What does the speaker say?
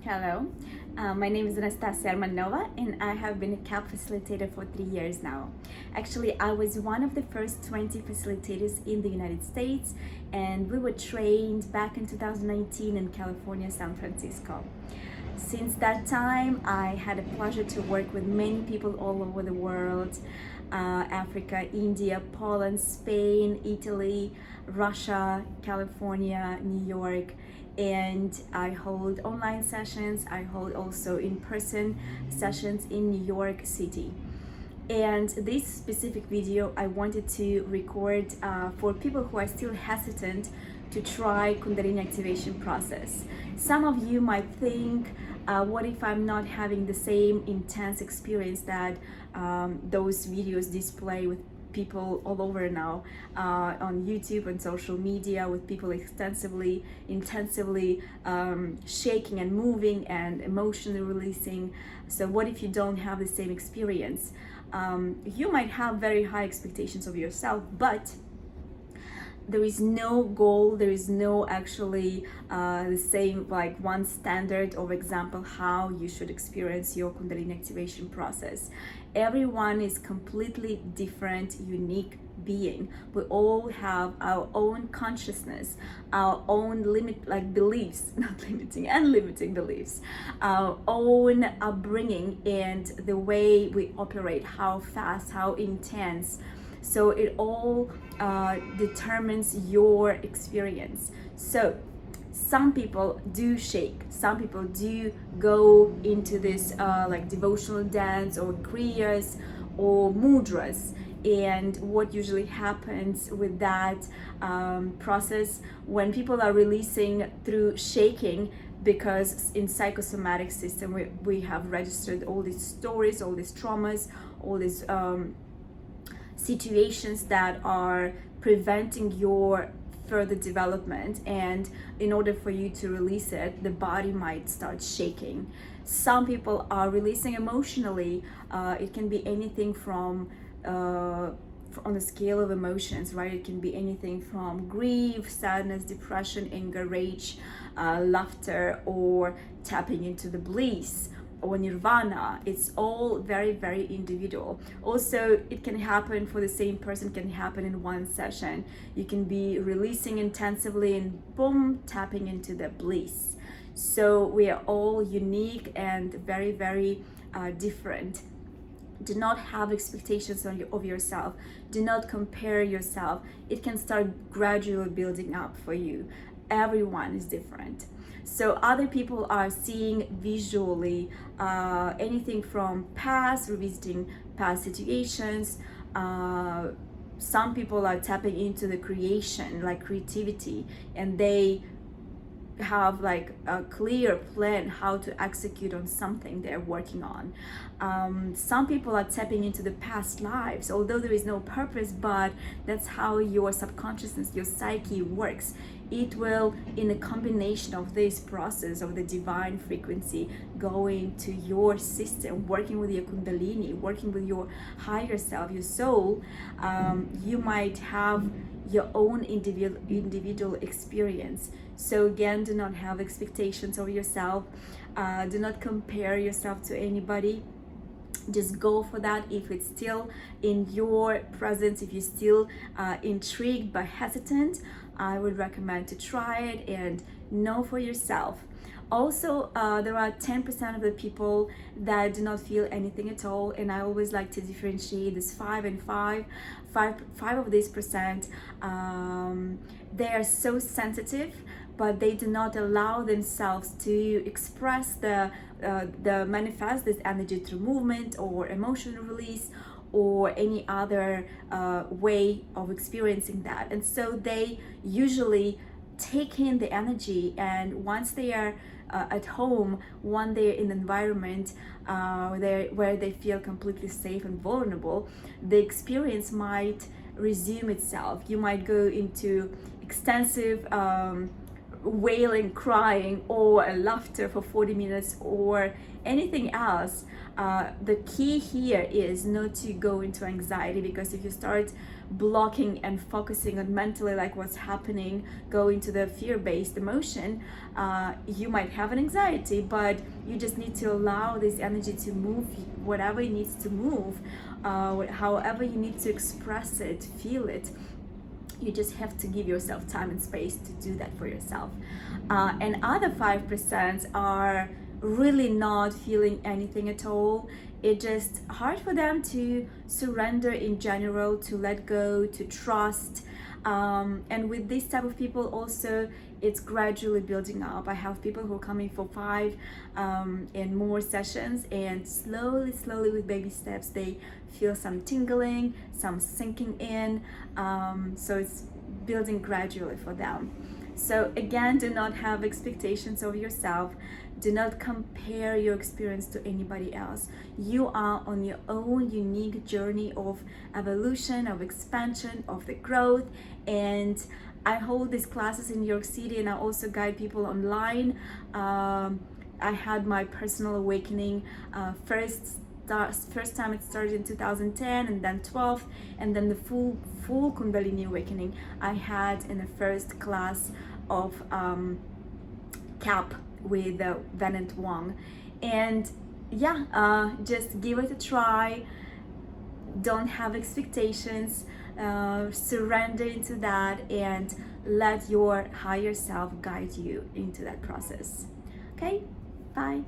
Hello, my name is Anastasia and I have been a KAP facilitator for 3 years now. Actually, I was one of the first 20 facilitators in the United States, and we were trained back in 2019 in California, San Francisco. Since that time, I had a pleasure to work with many people all over the world, Africa, India, Poland, Spain, Italy, Russia, California, New York, and I hold online sessions. I hold also in-person sessions in New York City. And this specific video I wanted to record for people who are still hesitant to try Kundalini activation process. Some of you might think, what if I'm not having the same intense experience that those videos display with people all over now on YouTube and social media, with people intensively shaking and moving and emotionally releasing. So what if you don't have the same experience? You might have very high expectations of yourself, but there is no goal, there is no actually the same like one standard of example how you should experience your Kundalini activation process. Everyone is completely different, unique being. We all have our own consciousness, our own beliefs, not limiting and limiting beliefs, our own upbringing, and the way we operate, how fast, how intense. So it all determines your experience. So some people do shake, some people do go into this like devotional dance or kriyas or mudras. And what usually happens with that process when people are releasing through shaking, because in psychosomatic system we have registered all these stories, all these traumas, all these situations that are preventing your further development, and in order for you to release it, the body might start shaking. Some people are releasing emotionally. It can be anything from on the scale of emotions, right? It can be anything from grief, sadness, depression, anger, rage, laughter, or tapping into the bliss or nirvana. It's all very, very individual. Also, it can happen for the same person, can happen in one session. You can be releasing intensively and boom, tapping into the bliss. So we are all unique and very, very different. Do not have expectations of yourself. Do not compare yourself. It can start gradually building up for you. Everyone is different. So other people are seeing visually anything from past, revisiting past situations. Some people are tapping into the creation, like creativity, and they have like a clear plan how to execute on something they're working on. Some people are tapping into the past lives, although there is no purpose, but that's how your subconsciousness, your psyche works. It will, in a combination of this process of the divine frequency going to your system, working with your Kundalini, working with your higher self, your soul, you might have your own individual experience. So again, do not have expectations of yourself. Do not compare yourself to anybody. Just go for that. If it's still in your presence, if you're still intrigued but hesitant, I would recommend to try it and know for yourself. Also, there are 10% of the people that do not feel anything at all, and I always like to differentiate this 5 and 5. Five of these percent, they are so sensitive, but they do not allow themselves to express the manifest this energy through movement or emotional release or any other way of experiencing that. And so they usually take in the energy, and once they are at home, one day in an environment where they feel completely safe and vulnerable, the experience might resume itself. You might go into extensive wailing, crying, or laughter for 40 minutes or anything else. The key here is not to go into anxiety, because if you start blocking and focusing on mentally like what's happening, going to the fear-based emotion, you might have an anxiety, but you just need to allow this energy to move whatever it needs to move, however you need to express it, feel it. You just have to give yourself time and space to do that for yourself. And other 5% are really not feeling anything at all. It's just hard for them to surrender in general, to let go, to trust. And with this type of people also, it's gradually building up. I have people who are coming for 5 and more sessions, and slowly with baby steps they feel some tingling, some sinking in. So it's building gradually for them. So again, do not have expectations of yourself. Do not compare your experience to anybody else. You are on your own unique journey of evolution, of expansion, of the growth. And I hold these classes in New York City, and I also guide people online. I had my personal awakening first time it started in 2010, and then 12, and then the full Kundalini awakening I had in the first class of KAP with Venant Wang. And yeah, just give it a try. Don't have expectations. Surrender into that and let your higher self guide you into that process. Okay, bye.